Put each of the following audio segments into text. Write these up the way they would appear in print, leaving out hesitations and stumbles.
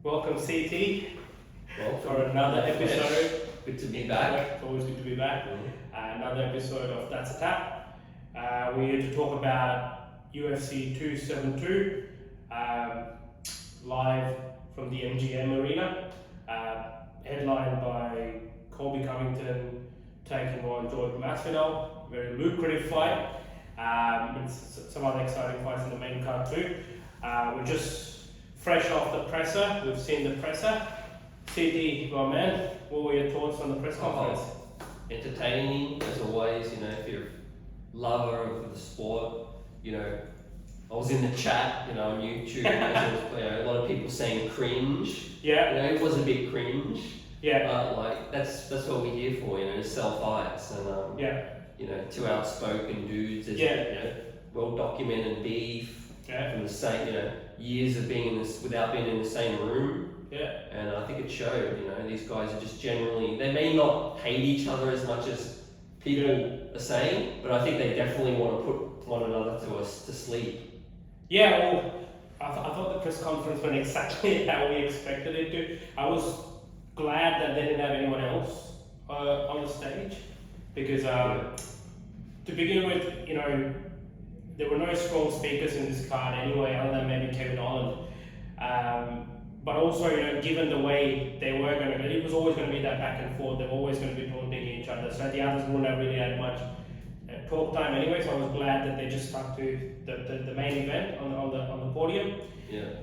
Welcome, CT, Welcome. for another episode. Good to be back. It's always good to be back. Another episode of That's a Tap. We're here to talk about UFC 272, live from the MGM Arena, headlined by Colby Covington taking on George Masvidal. Very lucrative fight. And some other exciting fights in the main card too. We're just fresh off the presser. We've seen the presser. CD, my man, what were your thoughts on the press conference? Entertaining as always. If you're a lover of the sport, I was in the chat, on YouTube. A lot of people saying cringe. Yeah. It was a bit cringe. Yeah. But that's what we're here for. To sell fights and two outspoken dudes. There's, well documented beef. From the same, years of being in this without being in the same room. Yeah. And I think it showed. These guys are just generally, they may not hate each other as much as people are saying, but I think they definitely want to put one another to sleep. Yeah. Well, I thought the press conference went exactly how we expected it to. I was glad that they didn't have anyone else on the stage because to begin with, there were no strong speakers in this card anyway, other than maybe Kevin Holland. But also, given the way they were going to, it was always going to be that back and forth. They were always going to be taunting each other. So the others wouldn't have really had much talk time anyway. So I was glad that they just stuck to the main event on the podium. Yeah.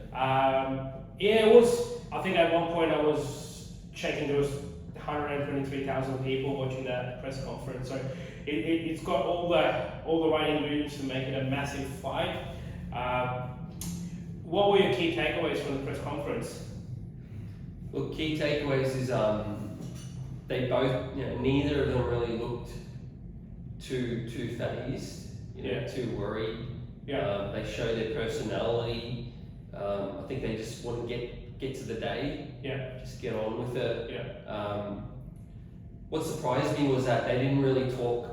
It was. I think at one point I was checking there was 123,000 people watching that press conference. So it's got all the right ingredients to make it a massive fight. What were your key takeaways from the press conference? Well, key takeaways is they both, neither of them really looked too phased, too worried. Yeah. They show their personality. I think they just want to get to the day. Yeah. Just get on with it. Yeah. What surprised me was that they didn't really talk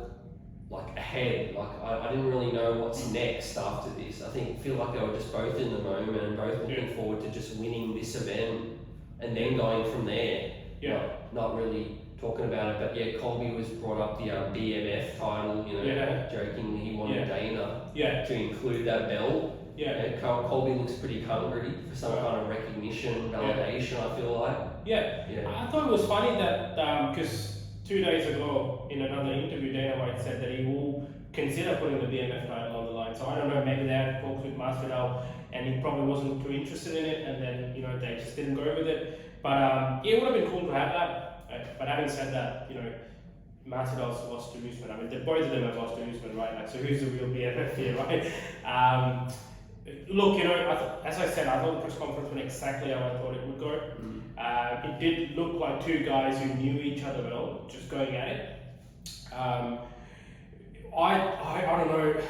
ahead. I didn't really know what's next after this. I feel like they were just both in the moment and both looking forward to just winning this event and then going from there. Yeah. Not really talking about it, but Colby was brought up the BMF title, jokingly he wanted Dana to include that belt. Yeah. Colby looks pretty hungry for some kind of recognition, validation, I feel like. Yeah. I thought it was funny that, because 2 days ago, in another interview, Dana White said that he will consider putting the BMF title on the line. So I don't know, maybe they had talks with Masvidal and he probably wasn't too interested in it, and then they just didn't go with it. But it would have been cool to have that. But having said that, Masvidal's lost to Usman. Both of them have lost to Usman, right? So who's the real BMF here, right? Look, as I said, I thought the press conference went exactly how I thought it would go. It did look like two guys who knew each other well, just going at it. I don't know,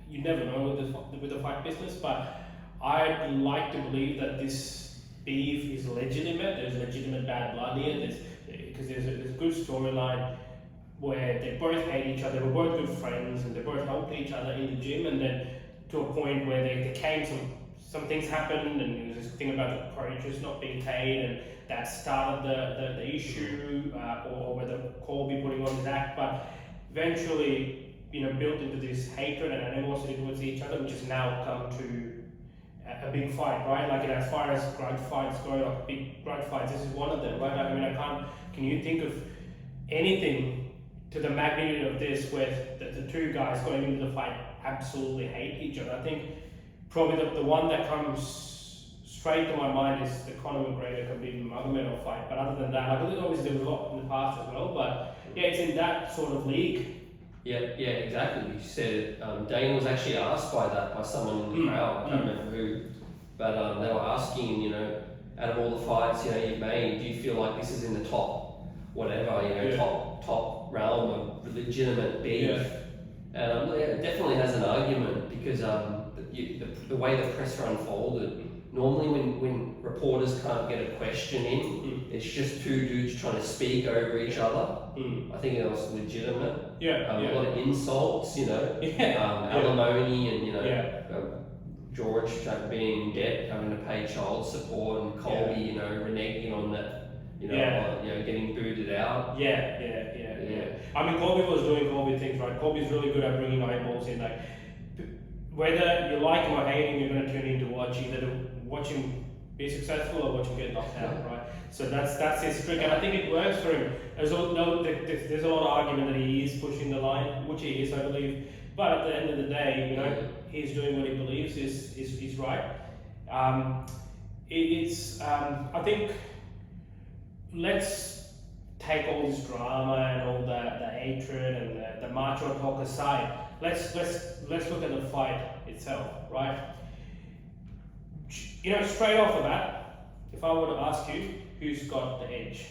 you never know with the fight business, but I'd like to believe that this beef is legitimate. There's legitimate bad blood here, because there's a good storyline where they both hate each other, they were both good friends, and they both helped each other in the gym, and then to a point where they came, some things happened, and there's this thing about the coaches not being paid, and that started the issue, or whether Colby putting on his act, but eventually, built into this hatred and animosity towards each other, which has now come to a big fight, right? As far as grudge fights go, big grudge fights, this is one of them, right? Can you think of anything to the magnitude of this where the two guys going into the fight absolutely hate each other? I think probably the one that comes straight to my mind is the Conor McGregor-Khabib Nurmagomedov fight. But other than that, obviously there was a lot in the past as well. But it's in that sort of league. Yeah, exactly. You said it. Dane was actually asked by someone in the crowd. I can't remember who, but they were asking, out of all the fights you've made, do you feel like this is in the top, whatever, top realm of legitimate beef? And it definitely has an argument because the way the presser unfolded, normally when reporters can't get a question in, it's just two dudes trying to speak over each other. I think it was legitimate. A lot of insults, alimony and George being in debt, having to pay child support, and Colby, you know, reneging on that, you know, getting booted out. Yeah. I mean, Colby was doing Colby things, right? Colby's really good at bringing eyeballs in. Like, whether you like him or hate him, you're going to tune in to watch either to watch him be successful or watch him get knocked out, right? So that's his trick, and I think it works for him. There's a lot of argument that he is pushing the line, which he is, I believe. But at the end of the day, you know, he's doing what he believes is right. I think let's take all this drama and all the hatred and the macho talk aside. Let's look at the fight itself, right? You know, straight off the bat, if I were to ask you, who's got the edge?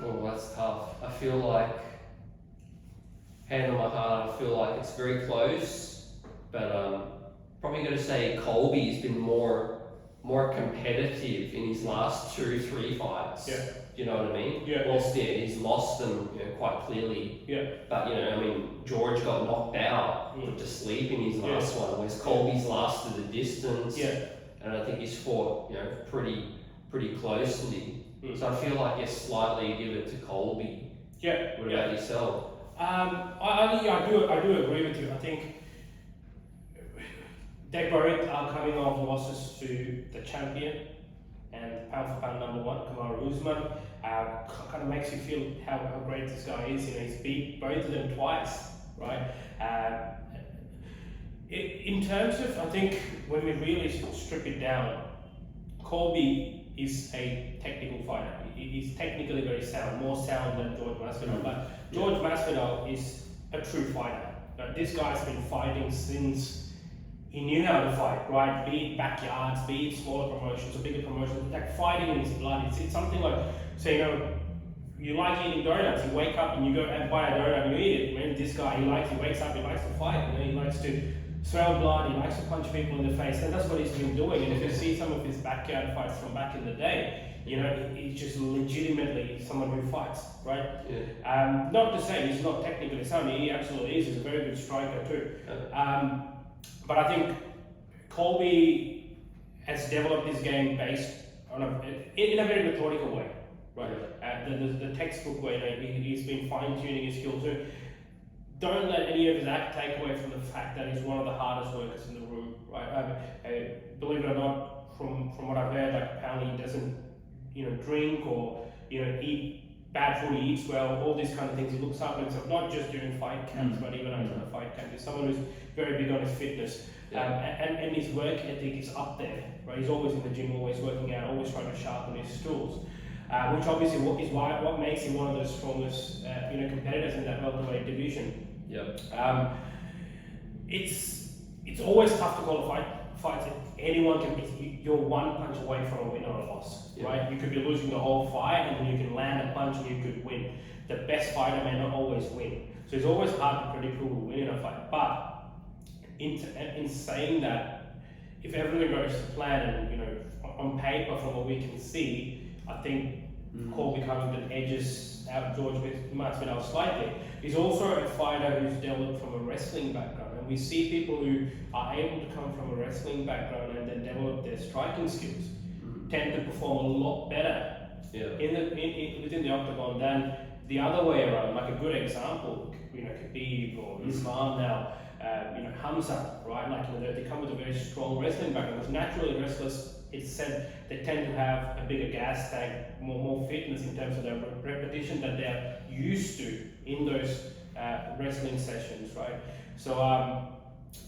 Oh, that's tough. I feel like, hand on my heart, I feel like it's very close, but probably going to say Colby's been more competitive in his last 2-3 fights. Yeah. Do you know what I mean? Yeah. Whilst he's lost them, you know, quite clearly. Yeah. But you know, I mean, George got knocked out, put to sleep in his last one, whereas Colby's lasted the distance. Yeah. And I think he's fought, you know, pretty closely. So I feel like slightly give it to Colby. Yeah. What about yourself? I do agree with you. I think they both are coming off losses to the champion and pound for pound number one, Kamaru Usman. Kind of makes you feel how great this guy is. You know, he's beat both of them twice, right? In terms of, I think when we really strip it down, Colby is a technical fighter. He's technically very sound, more sound than George Masvidal. But George Masvidal is a true fighter. This guy's been fighting since he knew how to fight, right? Be it backyards, be it smaller promotions or bigger promotions, like fighting in his blood. It's something like, so you know, you like eating donuts, you wake up and you go and buy a donut and you eat it. Man, this guy, he wakes up, he likes to fight, you know, he likes to smell blood, he likes to punch people in the face, and that's what he's been doing. And if you see some of his backyard fights from back in the day, you know, he's just legitimately someone who fights, right? Yeah. Not to say he's not technically sound, he absolutely is, he's a very good striker too. But I think Colby has developed his game based on in a very methodical way, right? The textbook way, you know, he's been fine-tuning his skills too. Don't let any of that take away from the fact that he's one of the hardest workers in the room, right? Believe it or not, from what I've heard, like apparently he doesn't, you know, drink or, you know, eat bad food, he eats well, all these kind of things. He looks after himself, not just during fight camps, but even after the fight camp. He's someone who's very big on his fitness. And his work ethic is up there, right? He's always in the gym, always working out, always trying to sharpen his tools. Which obviously is what makes him one of the strongest, you know, competitors in that welterweight division. It's always tough to call a fight. Anyone can. You're one punch away from a win or a loss, right? You could be losing the whole fight, and then you can land a punch and you could win. The best fighter may not always win, so it's always hard to predict who will win in a fight. But in saying that, if everything goes to plan, and you know, on paper from what we can see, I think Colby Covington edges out George Masvidal slightly. He's also a fighter who's developed from a wrestling background, and we see people who are able to come from a wrestling background and then develop their striking skills tend to perform a lot better within the octagon than the other way around. Like a good example, you know, Khabib or Islam now, you know, Hamza, right? Like, you know, they come with a very strong wrestling background. Because naturally, wrestlers, it's said, they tend to have a bigger gas tank, more fitness in terms of their repetition that they're used to in those wrestling sessions, right? So,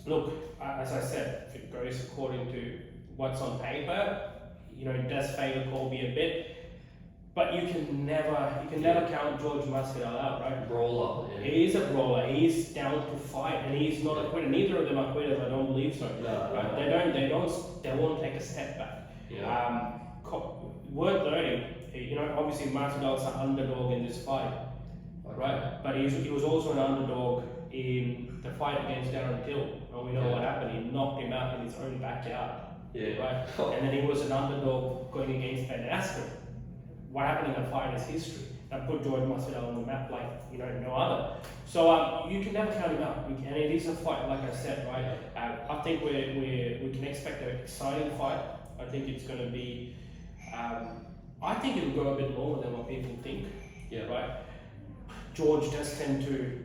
look, as I said, if it goes according to what's on paper, you know, it does favour Colby a bit. But you can never count George Masvidal out, right? Brawler. Yeah. He is a brawler. He is down to fight, and he's not a quitter. Neither of them are quitters. I don't believe so. No, right? They won't take a step back. Yeah. Worth noting, you know, obviously Masvidal's an underdog in this fight, right? But he was also an underdog in the fight against Darren Till. And we know what happened. He knocked him out in his own backyard. Right. And then he was an underdog going against Ben Askren. What happened in the fight is history. and put George Masvidal on the map like no other. So you can never count him out, and it is a fight, like I said, right? I think we can expect an exciting fight. I think it's going to be. I think it'll go a bit longer than what people think. Yeah. Right. George does tend to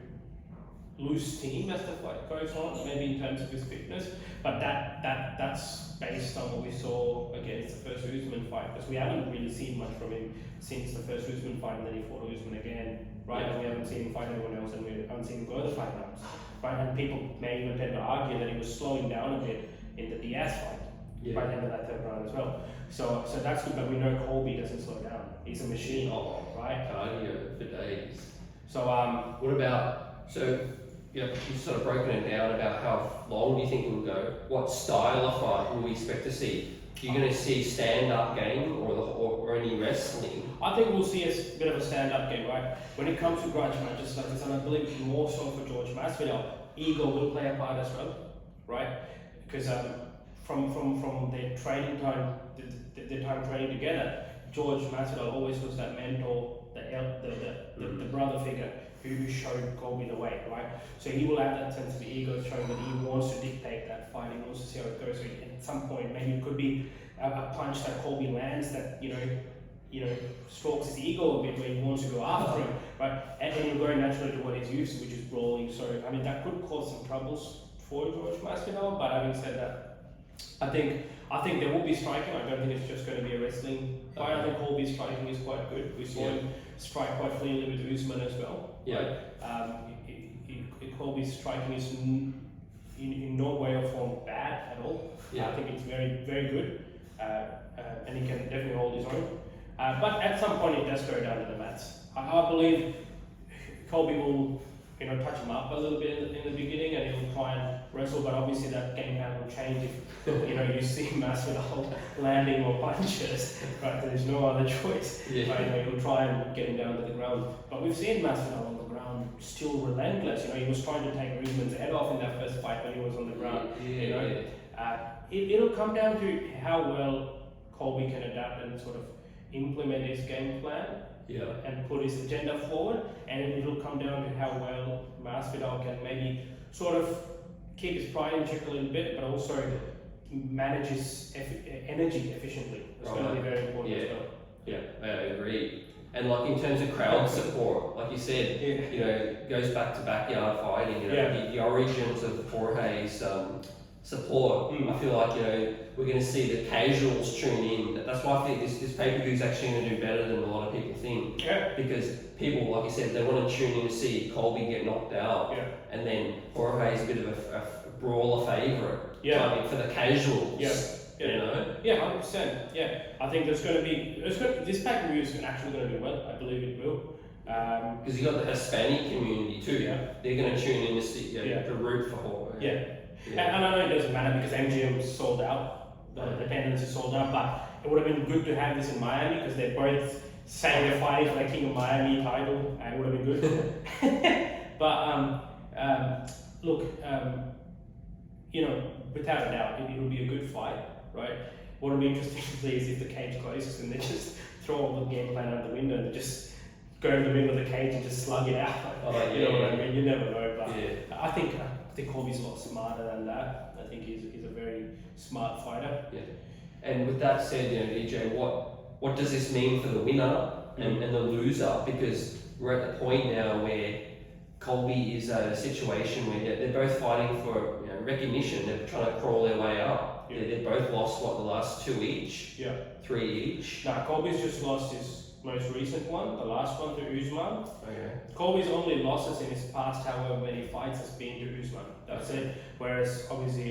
lose steam as the fight goes on, maybe in terms of his fitness, but that's based on what we saw against the first Usman fight, because we haven't really seen much from him since the first Usman fight, and then he fought Usman again, right? Yeah. And we haven't seen him fight anyone else, and we haven't seen him go the fight rounds, right? And people may even tend to argue that he was slowing down a bit in the Diaz fight by the end of that third round as well. So that's good, but we know Colby doesn't slow down. He's a machine, right? Cardio for days. So what about you've sort of broken it down about how long do you think it will go? What style of fight will we expect to see? Are you going to see stand-up game or any wrestling? I think we'll see a bit of a stand-up game, right? When it comes to grudge matches like this, and I believe more so for George Masvidal, ego will play a part as well, right? Because from their training time, their time training together, George Masvidal always was that mentor, the brother figure who showed Colby the way, right? So he will have that sense of ego, showing that he wants to dictate that fight, he wants to see how it goes. So at some point, maybe it could be a punch that Colby lands that strokes his ego a bit, where he wants to go after him, right? And he'll go naturally to what he's used to, which is brawling. So I mean, that could cause some troubles for George Masvidal. But having said that, I think there will be striking. I don't think it's just going to be a wrestling fight. I think Colby's striking is quite good. We saw him strike quite cleanly with Usman as well. Yeah. Right? Colby's striking is in no way or form bad at all. Yeah. I think it's very, very good, and he can definitely hold his own. But at some point, it does go down to the mats. I believe Colby will, touch him up a little bit in the beginning, and he'll try and wrestle. But obviously, that game plan will change if you see Masvidal landing more punches. Right, there's no other choice. Yeah. Right, he'll try and get him down to the ground. But we've seen Masvidal on the ground still relentless. He was trying to take Usman's head off in that first fight when he was on the ground. It'll come down to how well Colby can adapt and sort of implement his game plan. Yeah. And put his agenda forward, and it'll come down to how well Masvidal can maybe sort of keep his pride in check a little bit, but also manage his energy efficiently. It's going to be very important as well. Yeah, I agree. And like in terms of crowd support, like you said, goes back to backyard fighting. The origins of Jorge's support. I feel like we're going to see the casuals tune in. That's why I think this pay-per-view is actually going to do better than a lot of people think. Yeah. Because people, like you said, they want to tune in to see Colby get knocked out, and then Jorge's a bit of a brawler favourite. Yeah. I mean, for the casuals. Yeah. Yeah, 100%. Yeah, I think this pay-per-view is actually going to do well. I believe it will. Because you got the Hispanic community too. Yeah. They're going to tune in to see to root for Jorge. Yeah. And I know it doesn't matter because MGM is sold out, the attendance is sold out, but it would have been good to have this in Miami because they're both saying they're fighting for the King of Miami title, and it would have been good. But look, without a doubt, it'll be a good fight, right? What will be interesting to see is if the cage closes and they just throw all the game plan out the window and they just go in the middle of the cage and just slug it out. You know what I mean? You never know, but I think Colby's a lot smarter than that. I think he's a very smart fighter. Yeah. And with that said, DJ, what does this mean for the winner and the loser? Because we're at the point now where Colby is at a situation where they're both fighting for recognition. They're trying to crawl their way up. Yeah. They've both lost the last 2 each. Yeah. 3 each. No, Colby's just lost his most recent one, the last one to Usman. Okay. Colby's only losses in his past, however many fights, has been to Usman. That's it. Whereas obviously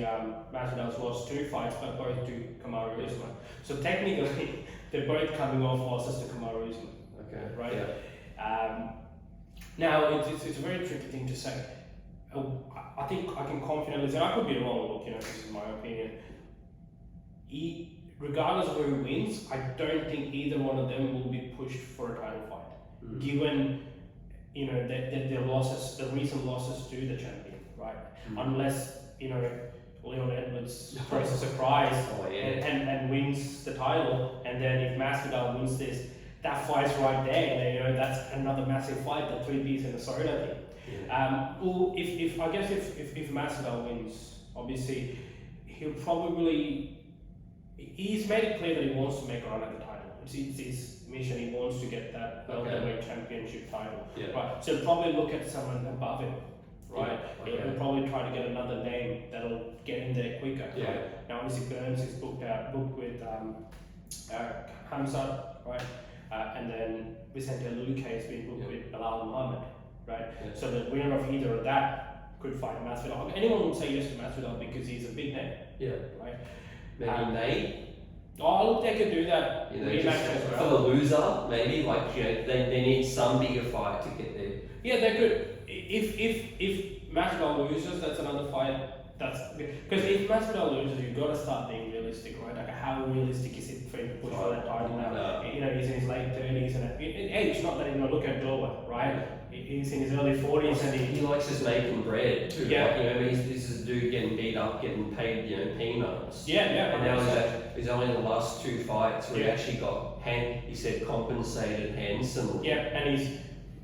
Masvidal's lost 2 fights, but both to Kamaru Usman. So technically, they're both coming off losses to Kamaru Usman. Okay. Right. Yeah. Now it's a very tricky thing to say. I think I can confidently say, I could be wrong. Look, this is my opinion. Regardless of who wins, I don't think either one of them will be pushed for a title fight, given their losses, the recent losses to the champion, right? Unless Leon Edwards throws a surprise and wins the title, and then if Masvidal wins this, that fight's right there. And then, you know, that's another massive fight, the 3 piece in the soda thing. Well, if I guess if Masvidal wins, obviously he'll probably, he's made it clear that he wants to make a run at the title. It's his mission. He wants to get that welterweight championship title. Right. So he'll probably look at someone above him. Right. He'll probably try to get another name that'll get him there quicker. Right. Now obviously Burns is booked with Hamza, right, and then Vicente Luque has been booked with Bilal Muhammad. Right, so the winner of either of that could fight Masvidal. Anyone would say yes to Masvidal because he's a big name. Right. Maybe Nate. Oh, look, they could do that. You know, just for the loser, maybe like, you know, they need some bigger fight to get there. Yeah, they could. If Masvidal loses, that's another fight. That's because if Masvidal loses, you've got to start being realistic, right? Like, how realistic is it for him to push for that title now? You know, he's in his late 30s and age. Not that, you know, look at Glover, right? He's in his early 40s and he likes just making bread too. Yeah. Like, you know, this is a dude getting beat up, getting paid, you know, peanuts. Yeah. And now he's only in the last 2 fights where he actually got he said compensated handsomely. Yeah, and he's,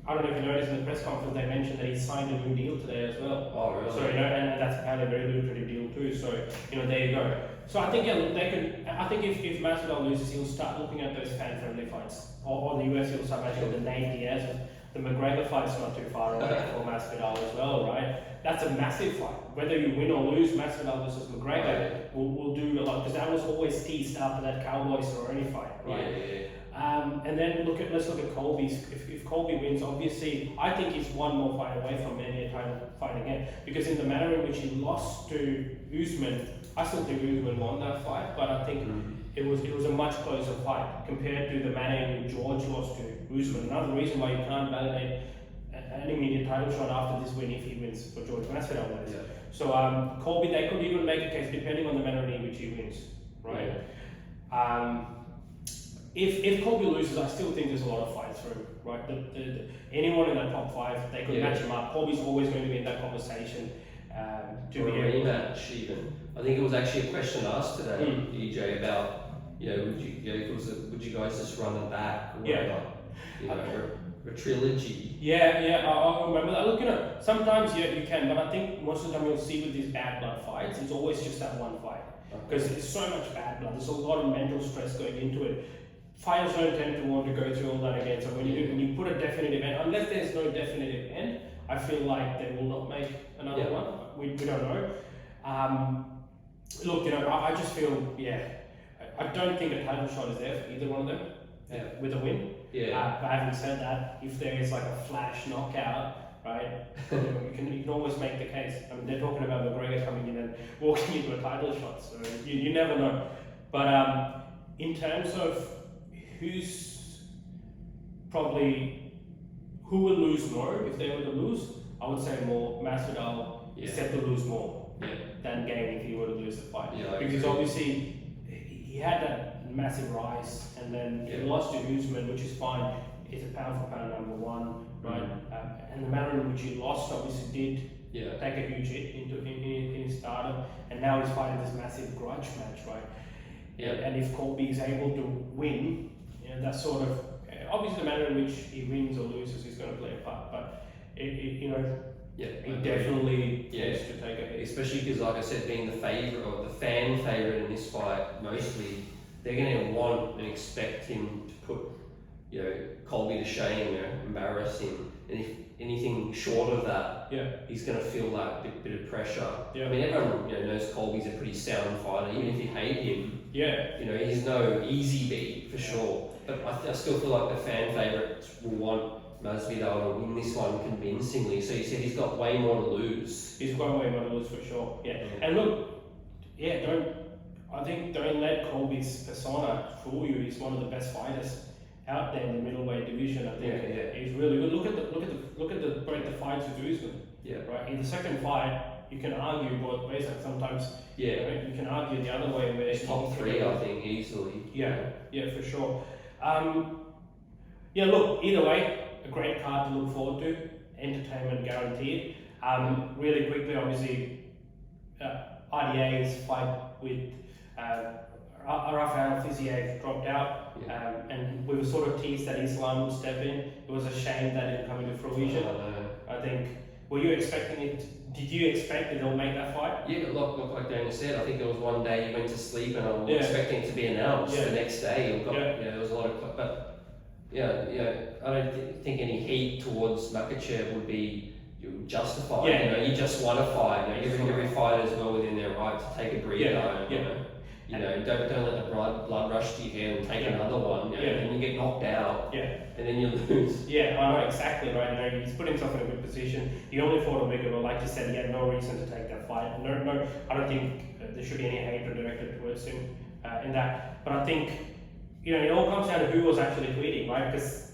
I don't know if you noticed in the press conference they mentioned that he signed a new deal today as well. Oh, really? So, you know, and that's apparently a very lucrative deal too. So, you know, there you go. So I think they could. I think if Masvidal loses, he'll start looking at those fan-friendly fights, or the US he'll start matching the Nate Diaz. The McGregor fight's not too far away for Masvidal as well, right? That's a massive fight. Whether you win or lose, Masvidal versus McGregor will do a lot, because that was always teased after that Cowboy Cerrone fight, right? And then let's look at Colby's. If Colby wins, obviously, I think he's one more fight away from maybe a title fight again. Because in the manner in which he lost to Usman, I still think Usman won that fight, but I think it was a much closer fight compared to the manner in which George lost to Usman. Another reason why you can't validate an immediate title shot after this win if he wins for George Masvidal wins. So Colby, they could even make a case depending on the manner in which he wins, right? If Colby loses, I still think there's a lot of fights for him, right? Anyone in that top 5, they could match him up. Colby's always going to be in that conversation. To be a rematch, even. I think it was actually a question asked today, EJ, about, you know, would you guys just run it back? Or whatever, you know, a trilogy. I remember that. Look, you know, sometimes you can, but I think most of the time you'll see with these bad blood fights, it's always just that one fight. Because there's so much bad blood, there's a lot of mental stress going into it. Fighters don't tend to want to go through all that again. So when you put a definitive end, unless there's no definitive end, I feel like they will not make another one. We don't know. Look, you know, I just feel, I don't think a title shot is there for either one of them with a win. But having said that, if there is like a flash knockout, right, you can always make the case. I mean, they're talking about McGregor coming in and walking into a title shot, so you never know. But in terms of who will lose more if they were to lose, I would say more Masvidal is set to lose more than gain if he were to lose the fight. Because obviously he had that massive rise and then he lost to Usman, which is fine. He's a pound for pound number 1, right? And the manner in which he lost obviously did take a huge hit in his stardom, and now he's fighting this massive grudge match, right? And if Colby is able to win, you know, that's sort of obviously the manner in which he wins or loses is going to play a part, but you know, he definitely needs to take a hit. Especially because, like I said, being the favourite or the fan favourite in this fight, mostly they're going to want and expect him to put, you know, Colby to shame, you know, embarrass him, and if anything short of that, he's going to feel that bit of pressure. I mean, everyone, you know, knows Colby's a pretty sound fighter, even if you hate him. You know, he's no easy beat for sure. But I still feel like the fan favourites will want Masvidal to win this one convincingly. So you said he's got way more to lose. He's got way more to lose for sure. And look, don't let Colby's persona fool you. He's one of the best fighters out there in the middleweight division. I think he's really good. Look at the fights with Usman. Right. In the second fight, you can argue both ways. Like sometimes, right, you can argue the other way where he's top 3, I think, easily. For sure. Look, either way, a great card to look forward to. Entertainment guaranteed. Really quickly, obviously, RDA's fight with Rafael Fiziev dropped out, and we were sort of teased that Islam would step in. It was a shame that it didn't come into fruition. I think. Were you expecting it? Did you expect it'll make that fight? Yeah, like Daniel said, I think there was one day you went to sleep and I was expecting it to be announced the next day. There was a lot of, but I don't think any heat towards Makachev would be justified. You just want to fight. Every fighter is well within their right to take a breather. Don't let the blood rush to your head and take another one. And you get knocked out. And then you lose. Yeah, I know exactly right. He's put himself in a good position. He only fought a bigger, but like you said, he had no reason to take that fight. No, I don't think there should be any hatred directed towards him in that. But I think it all comes down to who was actually tweeting, right? Because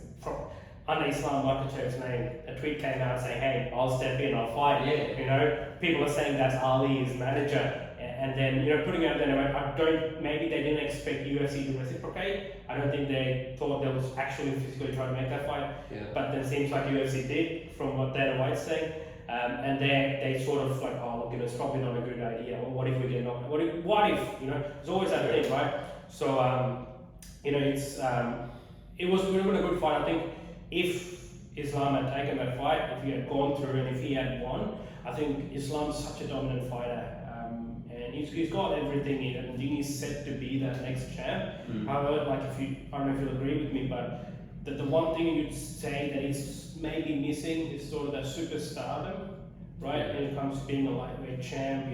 under Islam Makhachev's name, a tweet came out saying, "Hey, I'll step in, I'll fight." People are saying that's Ali's manager. And then, putting out there, maybe they didn't expect UFC to reciprocate. I don't think they thought they was actually physically trying to make that fight. But then it seems like UFC did, from what Dana White's saying. And they sort of like, oh, look, it's probably not a good idea. Well, what if we get knocked? What if, there's always that thing, right? So, it was a good fight. I think if Islam had taken that fight, if he had gone through and if he had won, I think Islam's such a dominant fighter. And he's got everything in it. I think he's set to be that next champ. However, I don't know if you'll agree with me, but the one thing you'd say that he's maybe missing is sort of that superstardom, right? When it comes to being a lightweight champ,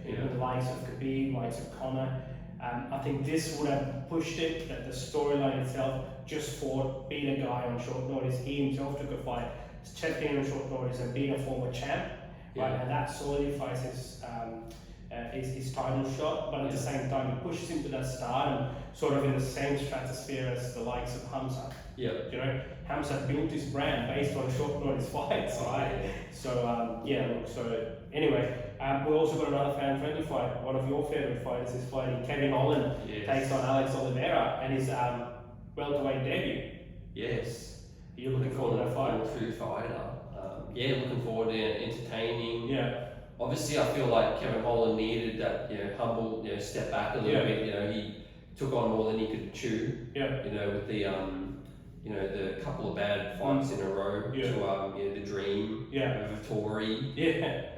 the likes of Khabib, likes of Conor. I think this would have pushed it, that the storyline itself just fought, beat a guy on short notice. He himself took a fight, stepped in on short notice and beat a former champ, right? And that solidifies his title shot, but at the same time it pushes him to that stardom, sort of in the same stratosphere as the likes of Hamza. Hamza built his brand based on short notice fights, right? So anyway, we also got another fan-friendly fight. One of your favourite fighters is fighting Kevin Holland, takes on Alex Oliveira, and his welterweight debut. Yes. Are you looking forward to that fight? True fighter. Looking forward to entertaining. Obviously, I feel like Kevin Holland needed that, humble, step back a little bit. He took on more than he could chew. With the, the couple of bad fights in a row. To the Dream, Vittori,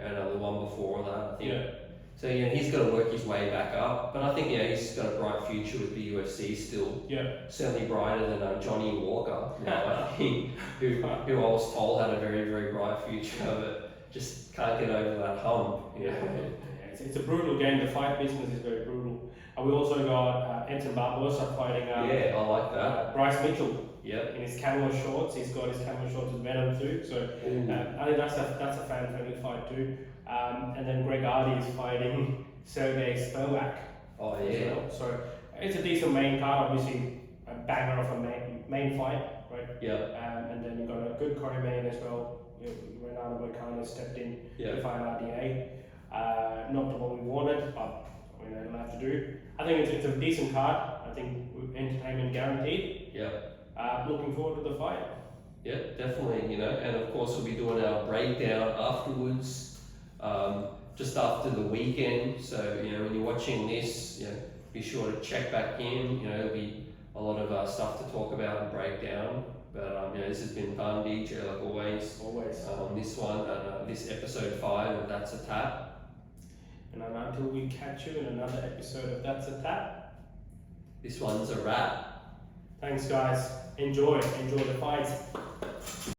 and the one before that, I think. So he's got to work his way back up, but I think he's got a bright future with the UFC still. Certainly brighter than Johnny Walker, I think, who I was told had a very, very bright future, but just can't get over that hump. It's a brutal game. The fight business is very brutal. And we also got Anton Barbosa fighting. I like that. Bryce Mitchell. In his camo shorts. He's got his camo shorts with Venom too. So I think that's a fan-friendly fight too. And then Greg Hardy is fighting Sergey Spivak. So it's a decent main card. Obviously, a banger of a main fight, right? And then you got a good co-main as well. Renato Moicano stepped in to fight RDA. Not the one we wanted, but it'll have to do. I think it's a decent card. I think entertainment guaranteed. Looking forward to the fight. Definitely. And of course we'll be doing our breakdown afterwards, just after the weekend. So when you're watching this, be sure to check back in. There'll be a lot of stuff to talk about and break down. But this has been fun, DJ, like always. This one, this episode 5 of That's a Tap. And until we catch you in another episode of That's a Tap, this one's a wrap. Thanks, guys. Enjoy the fight.